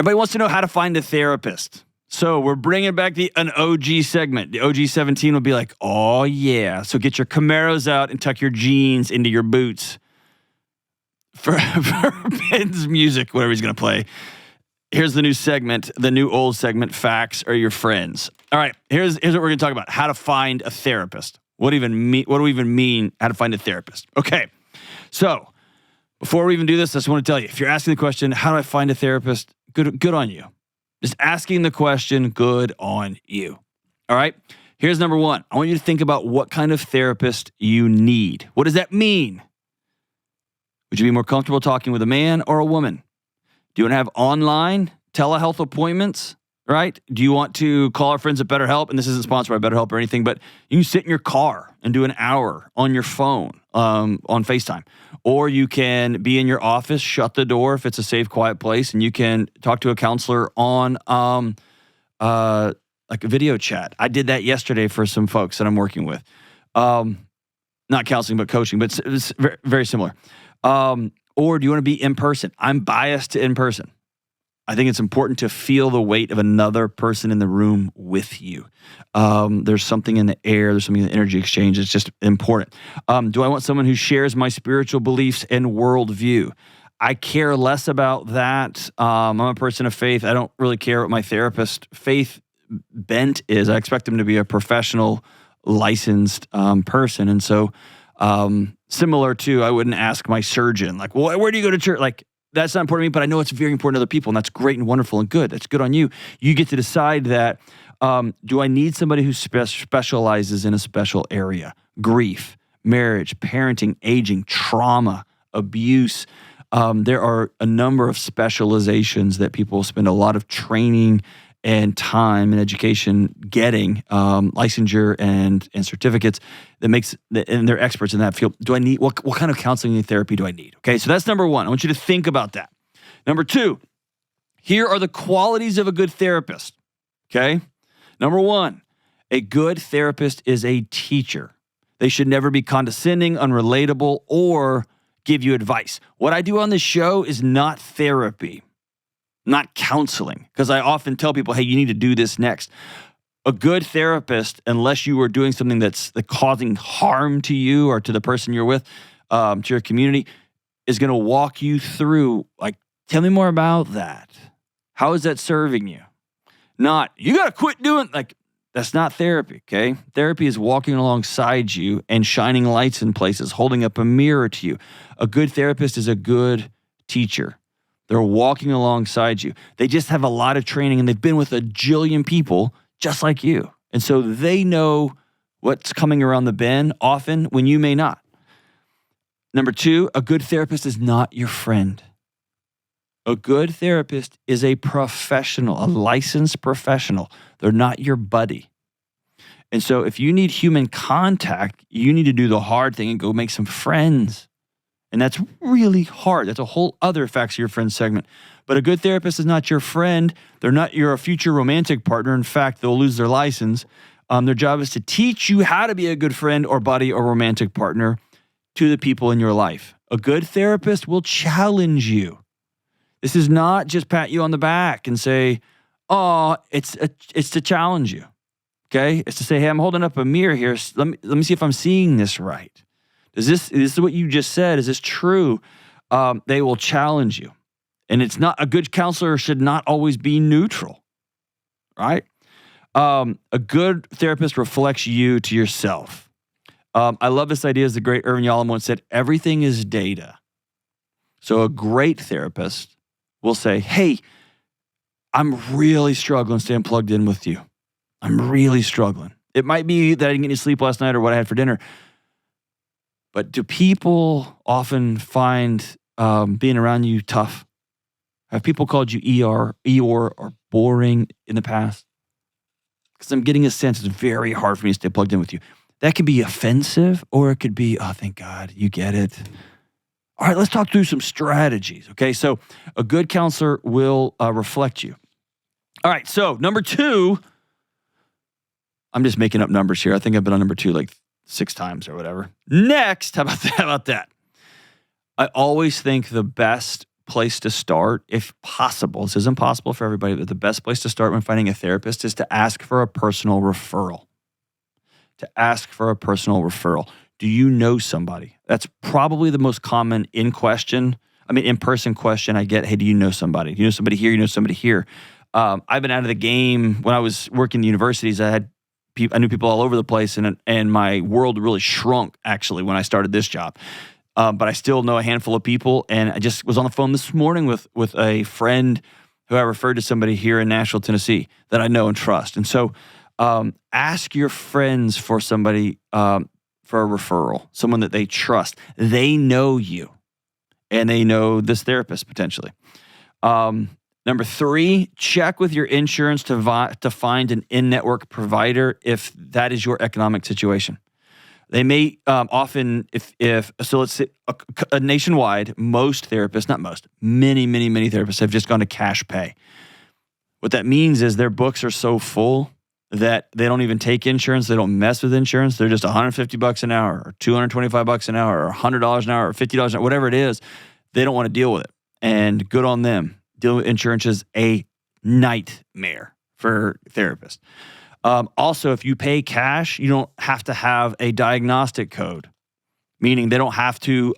Everybody wants to know how to find a therapist. So we're bringing back an OG segment. The OG 17 will be like, oh, yeah. So get your Camaros out and tuck your jeans into your boots for Ben's music, whatever he's going to play. Here's the new segment, the new old segment, Facts Are Your Friends. All right, here's what we're going to talk about, how to find a therapist. What do we even mean, how to find a therapist? Okay, so before we even do this, I just want to tell you, if you're asking the question, how do I find a therapist? Good on you. Just asking the question, good on you. All right? Here's number one. I want you to think about what kind of therapist you need. What does that mean? Would you be more comfortable talking with a man or a woman? Do you want to have online telehealth appointments? Right? Do you want to call our friends at BetterHelp? And this isn't sponsored by BetterHelp or anything, but you can sit in your car and do an hour on your phone on FaceTime. Or you can be in your office, shut the door if it's a safe, quiet place, and you can talk to a counselor on like a video chat. I did that yesterday for some folks that I'm working with. Not counseling, but coaching, but it's very, very similar. Or do you want to be in person? I'm biased to in person. I think it's important to feel the weight of another person in the room with you. There's something in the air. There's something in the energy exchange. It's just important. Do I want someone who shares my spiritual beliefs and worldview? I care less about that. I'm a person of faith. I don't really care what my therapist faith bent is. I expect them to be a professional, licensed person. And so similar to, I wouldn't ask my surgeon, like, well, where do you go to church? Like, that's not important to me, but I know it's very important to other people, and that's great and wonderful and good. That's good on you. You get to decide that, do I need somebody who specializes in a special area? Grief, marriage, parenting, aging, trauma, abuse. There are a number of specializations that people spend a lot of training and time and education getting, licensure and certificates that makes, and they're experts in that field. Do I need, what kind of counseling and therapy do I need? Okay, so that's number one. I want you to think about that. Number two, here are the qualities of a good therapist. Okay, number one, a good therapist is a teacher. They should never be condescending, unrelatable, or give you advice. What I do on this show is not therapy. Not counseling, because I often tell people, hey, you need to do this next. A good therapist, unless you are doing something that's causing harm to you or to the person you're with, to your community, is going to walk you through, like, tell me more about that. How is that serving you? Not, you got to quit doing, like, that's not therapy, okay? Therapy is walking alongside you and shining lights in places, holding up a mirror to you. A good therapist is a good teacher. They're walking alongside you. They just have a lot of training, and they've been with a jillion people just like you. And so they know what's coming around the bend often when you may not. Number two, a good therapist is not your friend. A good therapist is a professional, a licensed professional. They're not your buddy. And so if you need human contact, you need to do the hard thing and go make some friends. And that's really hard. That's a whole other Facts of Your Friends segment. But a good therapist is not your friend. They're not your future romantic partner. In fact, they'll lose their license. Their job is to teach you how to be a good friend or buddy or romantic partner to the people in your life. A good therapist will challenge you. This is not just pat you on the back and say, oh, it's to challenge you. Okay? It's to say, hey, I'm holding up a mirror here. Let me see if I'm seeing this right. Is this what you just said? Is this true? They will challenge you. And it's not, a good counselor should not always be neutral, right? A good therapist reflects you to yourself. I love this idea, as the great Irvin Yalom once said, everything is data. So a great therapist will say, hey, I'm really struggling staying plugged in with you. I'm really struggling. It might be that I didn't get any sleep last night or what I had for dinner. But do people often find being around you tough? Have people called you Eeyore, or boring in the past? Because I'm getting a sense it's very hard for me to stay plugged in with you. That could be offensive, or it could be, oh, thank God, you get it. All right, let's talk through some strategies, okay? So a good counselor will reflect you. All right, so number two, I'm just making up numbers here. I think I've been on number two like 6 times or whatever. Next, how about that? I always think the best place to start, if possible, this isn't possible for everybody, but the best place to start when finding a therapist is to ask for a personal referral. Do you know somebody? That's probably the most common in-person question I get. Hey, do you know somebody? Do you know somebody here? You know somebody here? I've been out of the game. When I was working in universities, I knew people all over the place, and my world really shrunk, actually, when I started this job. But I still know a handful of people, and I just was on the phone this morning with a friend who I referred to somebody here in Nashville, Tennessee, that I know and trust. And so ask your friends for somebody, for a referral, someone that they trust. They know you, and they know this therapist potentially. Number 3, check with your insurance to find an in-network provider if that is your economic situation. They may often, so let's say nationwide, most therapists, not most, many therapists have just gone to cash pay. What that means is their books are so full that they don't even take insurance. They don't mess with insurance. They're just $150 an hour or $225 an hour or $100 an hour or $50 an hour, whatever it is. They don't want to deal with it. And good on them. Dealing with insurance is a nightmare for therapists. Also, if you pay cash, you don't have to have a diagnostic code, meaning they don't have to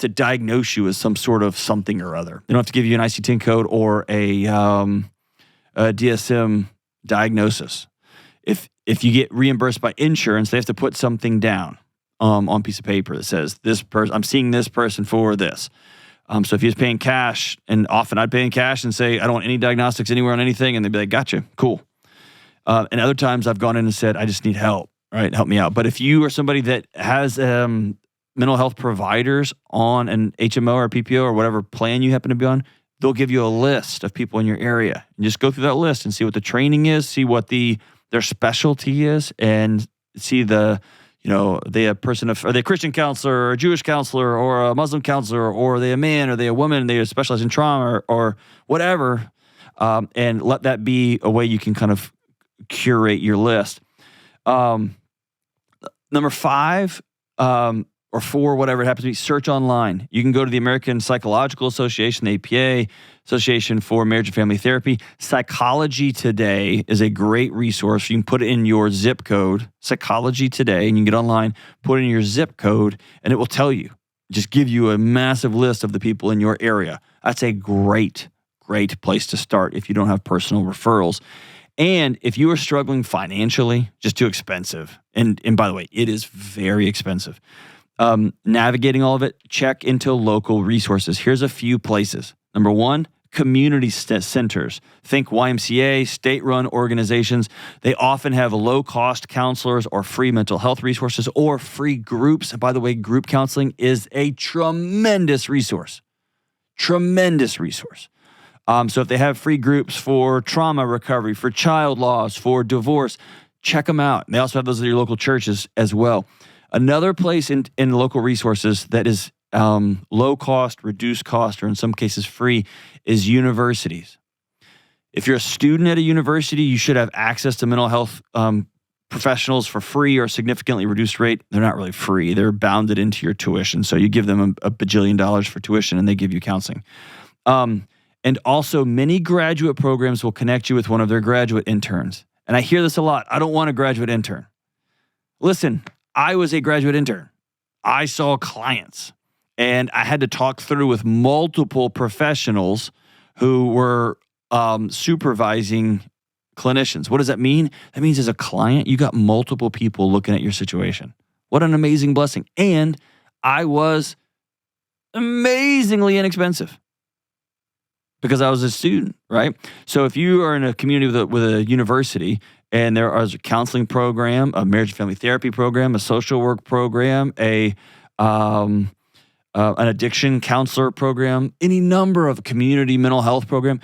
diagnose you as some sort of something or other. They don't have to give you an ICD-10 code or a DSM diagnosis. If you get reimbursed by insurance, they have to put something down on a piece of paper that says this person, I'm seeing this person for this. So if you're paying cash, and often I'd pay in cash and say, I don't want any diagnostics anywhere on anything, and they'd be like, gotcha, cool. And other times I've gone in and said, I just need help, right? Help me out. But if you are somebody that has mental health providers on an HMO or PPO or whatever plan you happen to be on, they'll give you a list of people in your area. And just go through that list and see what the training is, see what their specialty is, and see are they a Christian counselor or a Jewish counselor or a Muslim counselor, or are they a man, or are they a woman, they specialize in trauma or whatever, and let that be a way you can kind of curate your list. Number 5, or 4, whatever it happens to be, search online. You can go to the American Psychological Association, the APA, Association for Marriage and Family Therapy. Psychology Today is a great resource. You can put it in your zip code, Psychology Today, and you can get online, put in your zip code, and it will tell you, just give you a massive list of the people in your area. That's a great place to start if you don't have personal referrals. And if you are struggling financially, just too expensive. And by the way, it is very expensive. Navigating all of it, check into local resources. Here's a few places. Number 1, community centers. Think YMCA, state-run organizations. They often have low-cost counselors or free mental health resources or free groups. And by the way, group counseling is a tremendous resource. So if they have free groups for trauma recovery, for child loss, for divorce, check them out. They also have those at your local churches as well. Another place in local resources that is low cost, reduced cost, or in some cases free is universities. If you're a student at a university, you should have access to mental health professionals for free or significantly reduced rate. They're not really free. They're bounded into your tuition. So you give them a bajillion dollars for tuition and they give you counseling. And also, many graduate programs will connect you with one of their graduate interns. And I hear this a lot. I don't want a graduate intern. Listen, I was a graduate intern. I saw clients, and I had to talk through with multiple professionals who were supervising clinicians. What does that mean? That means as a client, you got multiple people looking at your situation. What an amazing blessing. And I was amazingly inexpensive, because I was a student, right? So if you are in a community with a university and there is a counseling program, a marriage and family therapy program, a social work program, an addiction counselor program, any number of community mental health program,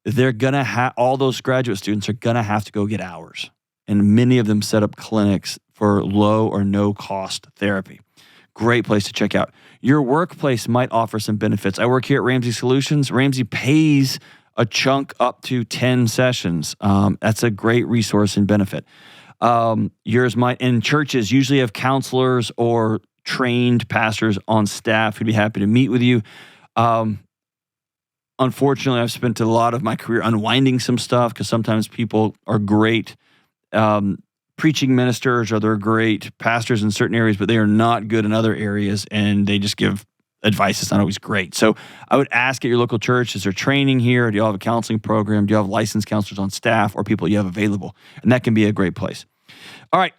they're gonna have, all those graduate students are gonna have to go get hours. And many of them set up clinics for low or no cost therapy. Great place to check out. Your workplace might offer some benefits. I work here at Ramsey Solutions. Ramsey pays a chunk up to 10 sessions. That's a great resource and benefit. Yours might, and churches usually have counselors or trained pastors on staff who'd be happy to meet with you. Unfortunately, I've spent a lot of my career unwinding some stuff because sometimes people are great preaching ministers or they're great pastors in certain areas, but they are not good in other areas, and they just give advice that's not always great. So I would ask at your local church, is there training here? Do you have a counseling program? Do you have licensed counselors on staff or people you have available? And that can be a great place. All right,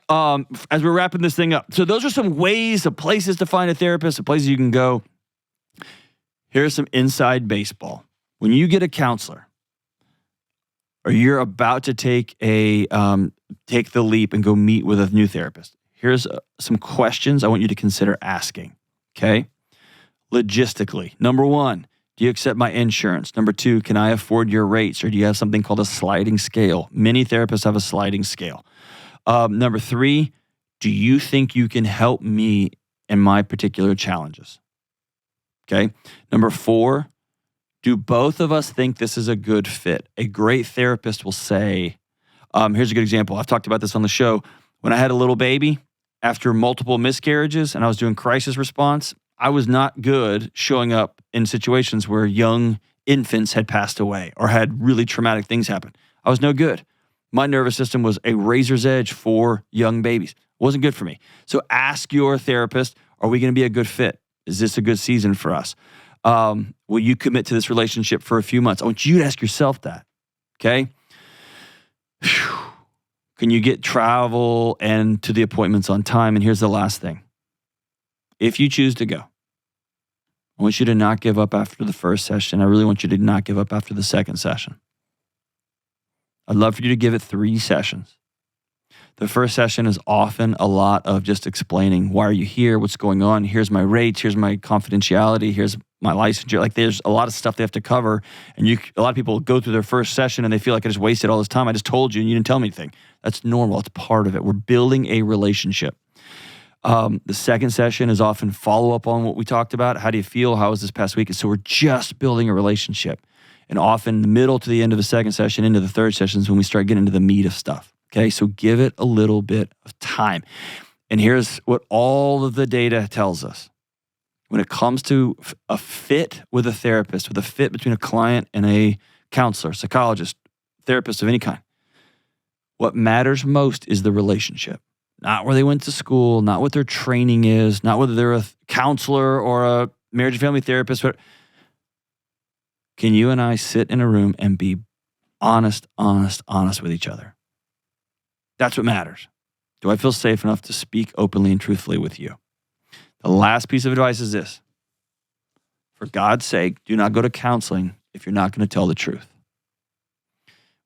as we're wrapping this thing up, so those are some ways, some places to find a therapist, some places you can go. Here's some inside baseball. When you get a counselor, or you're about to take the leap and go meet with a new therapist, here's some questions I want you to consider asking. Okay, logistically, number one, do you accept my insurance? Number two, can I afford your rates, or do you have something called a sliding scale? Many therapists have a sliding scale. Number three, do you think you can help me in my particular challenges? Okay. Number four, do both of us think this is a good fit? A great therapist will say, here's a good example. I've talked about this on the show. When I had a little baby, after multiple miscarriages and I was doing crisis response, I was not good showing up in situations where young infants had passed away or had really traumatic things happen. I was no good. My nervous system was a razor's edge for young babies. It wasn't good for me. So ask your therapist, are we going to be a good fit? Is this a good season for us? Will you commit to this relationship for a few months? I want you to ask yourself that, okay? Whew. Can you get travel and to the appointments on time? And here's the last thing. If you choose to go, I want you to not give up after the first session. I really want you to not give up after the second session. I'd love for you to give it 3 sessions. The first session is often a lot of just explaining, why are you here? What's going on? Here's my rates. Here's my confidentiality. Here's my licensure. Like, there's a lot of stuff they have to cover. And a lot of people go through their first session and they feel like I just wasted all this time. I just told you and you didn't tell me anything. That's normal. It's part of it. We're building a relationship. The second session is often follow up on what we talked about. How do you feel? How was this past week? And so we're just building a relationship. And often the middle to the end of the second session into the third session is when we start getting into the meat of stuff. Okay, so give it a little bit of time. And here's what all of the data tells us. When it comes to a fit with a therapist, with a fit between a client and a counselor, psychologist, therapist of any kind, what matters most is the relationship. Not where they went to school, not what their training is, not whether they're a counselor or a marriage and family therapist. But can you and I sit in a room and be honest with each other? That's what matters. Do I feel safe enough to speak openly and truthfully with you? The last piece of advice is this. For God's sake, do not go to counseling if you're not going to tell the truth.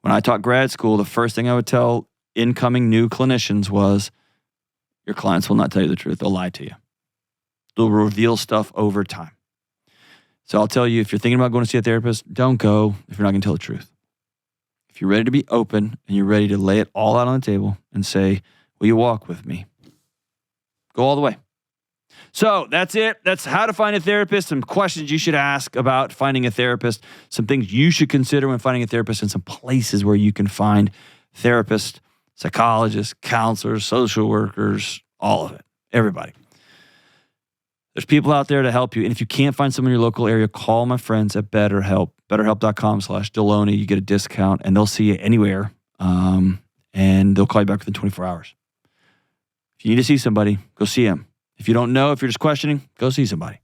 When I taught grad school, the first thing I would tell incoming new clinicians was, your clients will not tell you the truth. They'll lie to you. They'll reveal stuff over time. So I'll tell you, if you're thinking about going to see a therapist, don't go if you're not going to tell the truth. If you're ready to be open and you're ready to lay it all out on the table and say, will you walk with me? Go all the way. So that's it. That's how to find a therapist, some questions you should ask about finding a therapist, some things you should consider when finding a therapist, and some places where you can find therapists, psychologists, counselors, social workers, all of it, everybody. There's people out there to help you. And if you can't find someone in your local area, call my friends at BetterHelp, betterhelp.com/Delony. You get a discount and they'll see you anywhere. And they'll call you back within 24 hours. If you need to see somebody, go see them. If you don't know, if you're just questioning, go see somebody.